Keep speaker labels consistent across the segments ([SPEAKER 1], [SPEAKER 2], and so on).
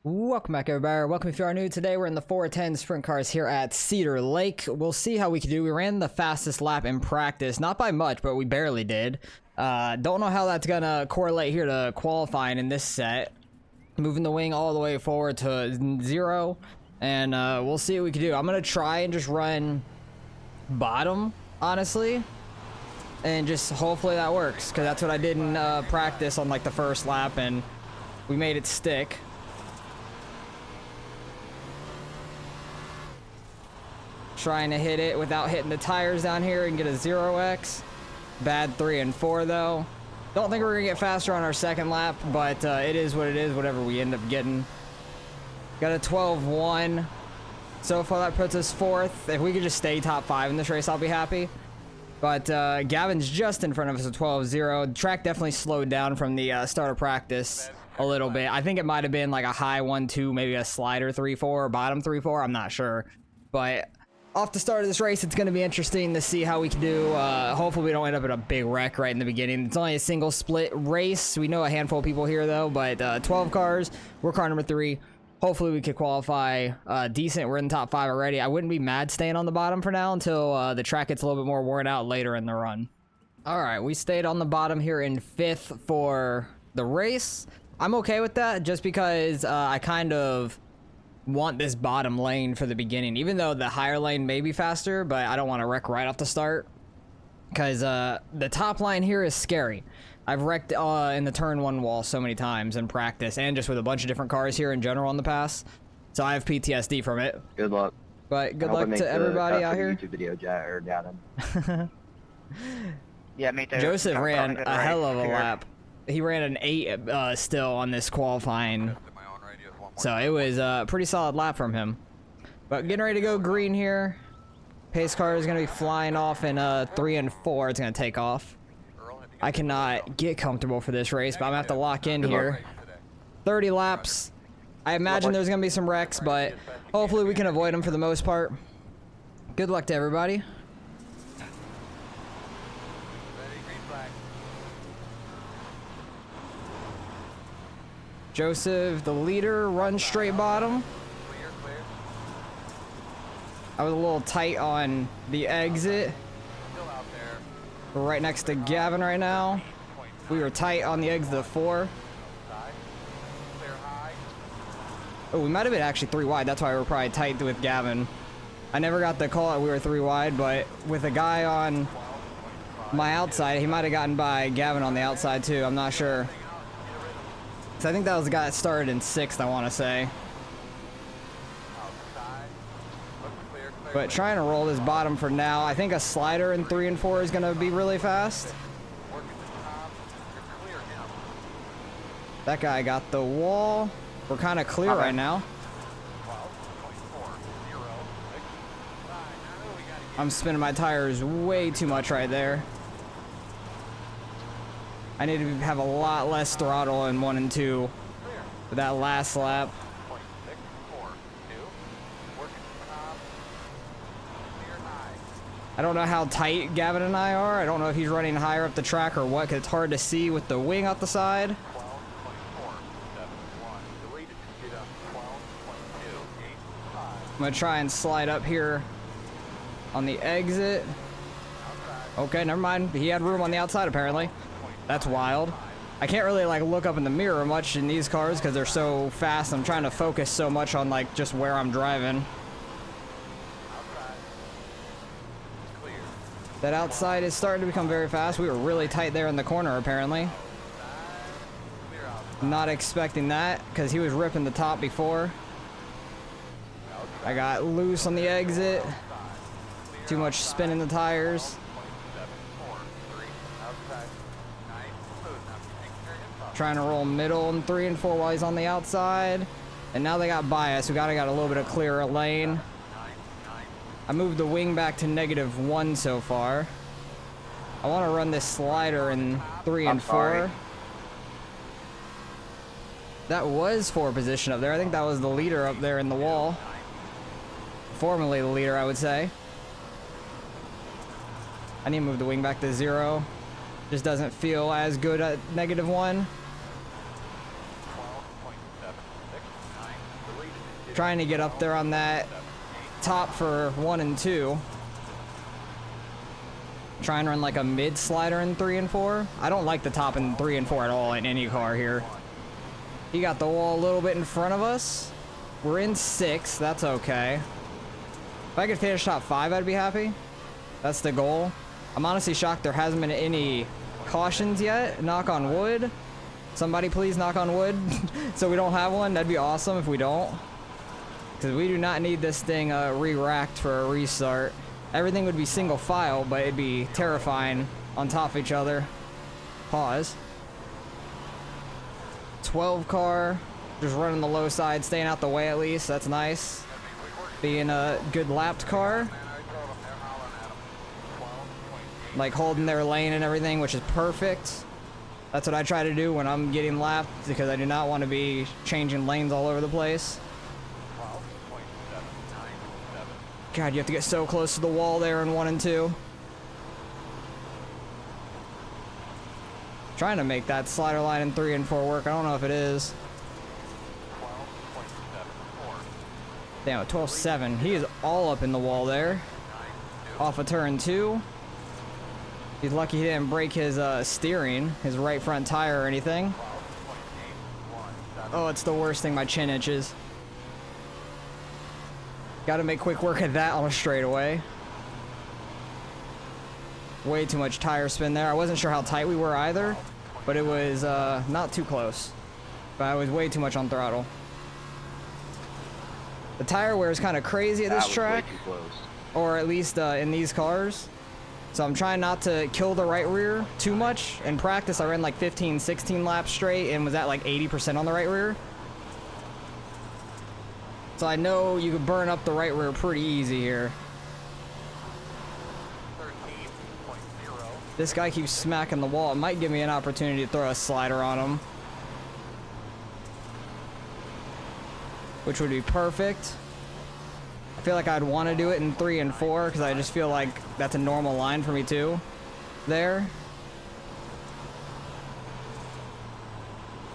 [SPEAKER 1] Welcome back, everybody. Welcome if you are new. Today we're in the 410 sprint cars here at Cedar Lake. We'll see how we can do. We ran the fastest lap in practice, not by much, but we barely did. Don't know how that's gonna correlate here to qualifying in this set. Moving the wing all the way forward to 0, and we'll see what we can do. I'm gonna try and just run bottom, honestly, and just hopefully that works, because that's what I did in practice on like the first lap, and we made it stick. Trying to hit it without hitting the tires down here and get a 0x. Bad 3 and 4 though. Don't think we're gonna get faster on our second lap, but it is what it is, whatever we end up getting. Got a 12-1. So far that puts us 4th. If we could just stay top 5 in this race, I'll be happy. But Gavin's just in front of us at 12-0. The track definitely slowed down from the start of practice a little bit. I think it might have been like a high 1-2, maybe a slider 3-4, or bottom 3-4. I'm not sure. But off the start of this race, it's going to be interesting to see how we can do. Hopefully we don't end up in a big wreck right in the beginning. It's only a single split race. We know a handful of people here though, but 12 cars. We're car number 3. Hopefully we could qualify decent. We're in the top 5 already. I wouldn't be mad staying on the bottom for now until the track gets a little bit more worn out later in the run. All right, we stayed on the bottom here in 5th for the race. I'm okay with that just because I kind of want this bottom lane for the beginning, even though the higher lane may be faster, but I don't want to wreck right off the start because the top line here is scary. I've wrecked in the turn 1 wall so many times in practice and just with a bunch of different cars here in general in the past, so I have PTSD from it.
[SPEAKER 2] Good luck.
[SPEAKER 1] But good luck to everybody out here.
[SPEAKER 2] YouTube video, Gavin.
[SPEAKER 3] Yeah, me too.
[SPEAKER 1] Joseph ran a hell of a lap. He ran an 8 still on this qualifying. So it was a pretty solid lap from him. But getting ready to go green here. Pace car is going to be flying off in 3 and 4. It's going to take off. I cannot get comfortable for this race, but I'm going to have to lock in here. 30 laps. I imagine there's going to be some wrecks, but hopefully we can avoid them for the most part. Good luck to everybody. Joseph, the leader, runs straight bottom. I was a little tight on the exit. We're right next to Gavin right now. We were tight on the exit of 4. Oh, we might have been actually 3 wide. That's why we were probably tight with Gavin. I never got the call that we were 3 wide, but with a guy on my outside, he might have gotten by Gavin on the outside too. I'm not sure. So I think that was the guy that started in 6th, I want to say. But trying to roll this bottom for now. I think a slider in 3 and 4 is going to be really fast. That guy got the wall. We're kind of clear right now. I'm spinning my tires way too much right there. I need to have a lot less throttle in 1 and 2 for that last lap. I don't know how tight Gavin and I are. I don't know if he's running higher up the track or what, because it's hard to see with the wing out the side. I'm going to try and slide up here on the exit. Okay, never mind. He had room on the outside apparently. That's wild. I can't really like look up in the mirror much in these cars because they're so fast. I'm trying to focus so much on like just where I'm driving. That outside is starting to become very fast. We were really tight there in the corner apparently. Not expecting that because he was ripping the top before. I got loose on the exit. Too much spin in the tires. Trying to roll middle in 3 and 4 while he's on the outside. And now they got bias. We got a little bit of clearer lane. I moved the wing back to -1 so far. I want to run this slider in 3 and 4. That was 4 position up there. I think that was the leader up there in the wall. Formerly the leader, I would say. I need to move the wing back to 0. Just doesn't feel as good at -1. Trying to get up there on that top for 1 and 2. Try and run like a mid slider in 3 and 4. I don't like the top in 3 and 4 at all in any car here. He got the wall a little bit in front of us. We're in 6, that's okay. If I could finish top 5, I'd be happy. That's the goal. I'm honestly shocked there hasn't been any cautions yet. Knock on wood. Somebody please knock on wood so we don't have one. That'd be awesome if we don't. Because we do not need this thing re-racked for a restart. Everything would be single file, but it'd be terrifying on top of each other. Pause. 12 car. Just running the low side, staying out the way at least. That's nice. Being a good lapped car. Like holding their lane and everything, which is perfect. That's what I try to do when I'm getting lapped, because I do not want to be changing lanes all over the place. God, you have to get so close to the wall there in 1 and 2. Trying to make that slider line in 3 and 4 work. I don't know if it is. Damn, 12.7. He is all up in the wall there. Off of turn 2. He's lucky he didn't break his steering, his right front tire or anything. Oh, it's the worst thing, my chin itches. Gotta make quick work of that on a straightaway. Way too much tire spin there. I wasn't sure how tight we were either, but it was not too close. But I was way too much on throttle. The tire wear is kind of crazy at this track, or at least in these cars. So I'm trying not to kill the right rear too much. In practice, I ran like 15, 16 laps straight and was at like 80% on the right rear. So I know you could burn up the right rear pretty easy here. This guy keeps smacking the wall. It might give me an opportunity to throw a slider on him, which would be perfect. I feel like I'd want to do it in 3 and 4 because I just feel like that's a normal line for me too. There.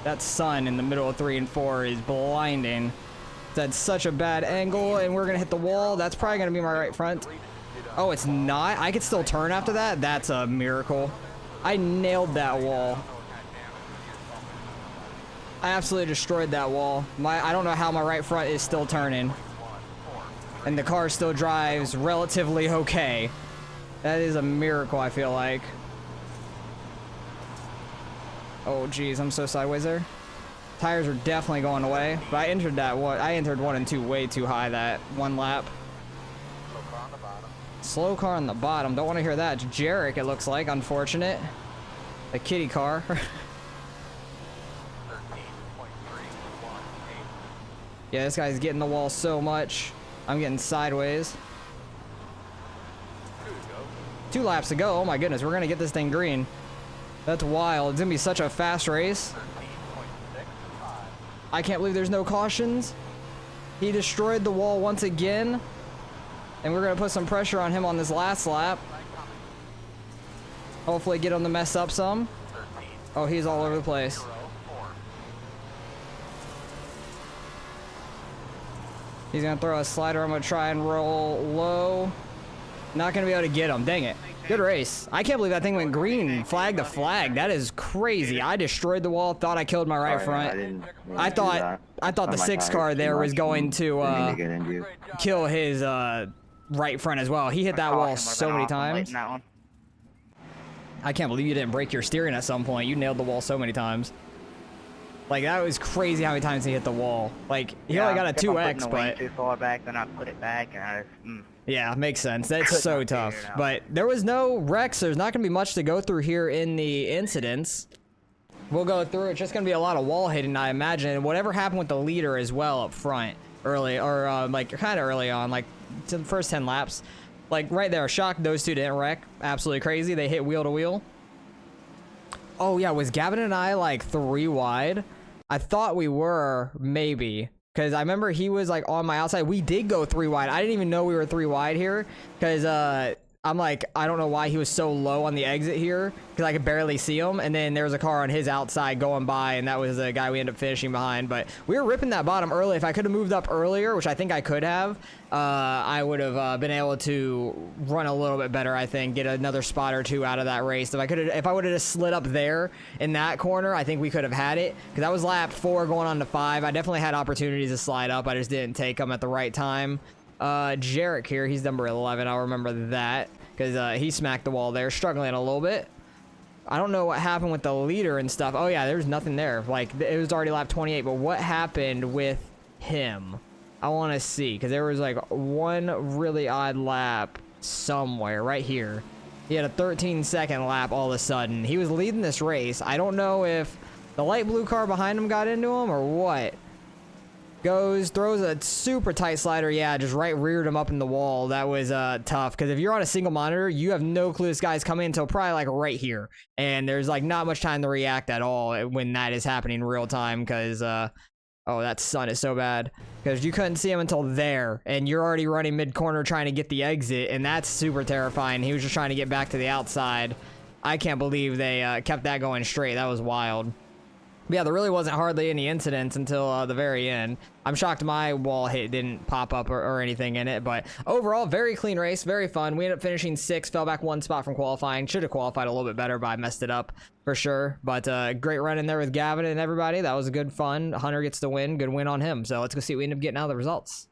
[SPEAKER 1] That sun in the middle of 3 and 4 is blinding. That's such a bad angle, and we're gonna hit the wall. That's probably gonna be my right front. Oh, it's not? I could still turn after that? That's a miracle. I nailed that wall. I absolutely destroyed that wall. I don't know how my right front is still turning. And the car still drives relatively okay. That is a miracle, I feel like. Oh, geez, I'm so sideways there. Tires are definitely going away. But I entered that one. I entered 1 and 2 way too high that one lap. Slow car on the bottom. Don't want to hear that. It's Jarek, it looks like. Unfortunate. The kitty car. Yeah, this guy's getting the wall so much. I'm getting sideways. 2 laps to go. Oh my goodness, we're gonna get this thing green. That's wild. It's gonna be such a fast race. I can't believe there's no cautions. He destroyed the wall once again. And we're gonna put some pressure on him on this last lap. Hopefully get him to mess up some. Oh, he's all over the place. He's gonna throw a slider. I'm gonna try and roll low. Not gonna be able to get him. Dang it. Good race. I can't believe that thing went green, flag to flag. That is crazy. I destroyed the wall. Thought I killed my right front. I thought the 6 car there was going to kill his right front as well. He hit that wall so many times. I can't believe you didn't break your steering at some point. You nailed the wall so many times. Like, that was crazy how many times he hit the wall. Like, he only got a 2X, but...
[SPEAKER 3] too far back, then I put it back, and I just,
[SPEAKER 1] Yeah, makes sense. That's so tough. But there was no wrecks. There's not going to be much to go through here in the incidents. We'll go through. It's just going to be a lot of wall hitting, I imagine. And whatever happened with the leader as well up front early, or like kind of early on, like to the first 10 laps. Like right there, shocked those two didn't wreck. Absolutely crazy. They hit wheel to wheel. Oh yeah, was Gavin and I like 3 wide? I thought we were, maybe. Because I remember he was like on my outside. We did go 3 wide. I didn't even know we were 3 wide here. Because I'm like, I don't know why he was so low on the exit here, because I could barely see him. And then there was a car on his outside going by, and that was the guy we ended up finishing behind. But we were ripping that bottom early. If I could have moved up earlier, which I think I could have, I would have been able to run a little bit better. I think get another spot or two out of that race. If I would have just slid up there in that corner, I think we could have had it, because that was lap 4 going on to 5. I definitely had opportunities to slide up. I just didn't take them at the right time. Jarek here, he's number 11. I'll remember that because he smacked the wall there, struggling a little bit. I don't know what happened with the leader and stuff. Oh yeah, there's nothing there. Like, it was already lap 28, but what happened with him? I want to see, because there was like one really odd lap somewhere right here. He had a 13-second lap all of a sudden. He was leading this race. I don't know if the light blue car behind him got into him or what. Throws a super tight slider. Yeah, just right reared him up in the wall. That was tough, because if you're on a single monitor, you have no clue this guy's coming until probably like right here. And there's like not much time to react at all when that is happening in real time, because oh, that sun is so bad, because you couldn't see him until there, and you're already running mid-corner trying to get the exit, and that's super terrifying. He was just trying to get back to the outside. I can't believe they kept that going straight. That was wild. But yeah, there really wasn't hardly any incidents until the very end. I'm shocked my wall hit didn't pop up or anything in it, but overall, very clean race, very fun. We ended up finishing 6th, fell back 1 spot from qualifying. Should have qualified a little bit better, but I messed it up for sure. But great run in there with Gavin and everybody. That was a good fun. Hunter gets the win. Good win on him. So let's go see what we end up getting out of the results.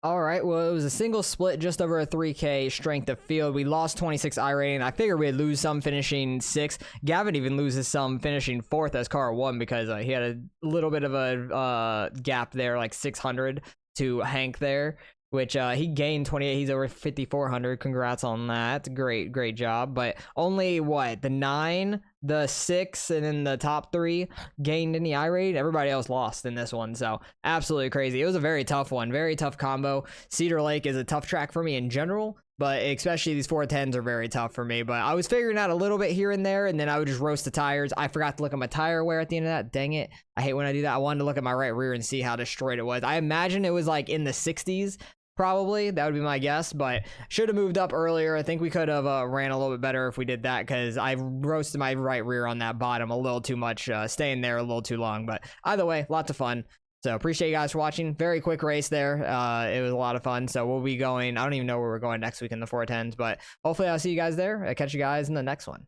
[SPEAKER 1] All right, well, it was a single split, just over a 3K strength of field. We lost 26 I rating. I figured we'd lose some finishing 6th. Gavin even loses some finishing 4th as car 1, because he had a little bit of a gap there, like 600 to Hank there, which he gained 28. He's over 5,400. Congrats on that. Great job. But only, what, the 9, the 6, and then the top 3 gained any I rate. Everybody else lost in this one, so absolutely crazy. It was a very tough one, very tough combo. Cedar Lake is a tough track for me in general, but especially these 410s are very tough for me. But I was figuring out a little bit here and there, and then I would just roast the tires. I forgot to look at my tire wear at the end of that. Dang it. I hate when I do that. I wanted to look at my right rear and see how destroyed it was. I imagine it was like in the 60s. Probably, that would be my guess, but should have moved up earlier. I think we could have ran a little bit better if we did that, because I roasted my right rear on that bottom a little too much, staying there a little too long. But either way, lots of fun. So appreciate you guys for watching. Very quick race there. It was a lot of fun. So we'll be going, I don't even know where we're going next week in the 410s, but hopefully I'll see you guys there. I'll catch you guys in the next one.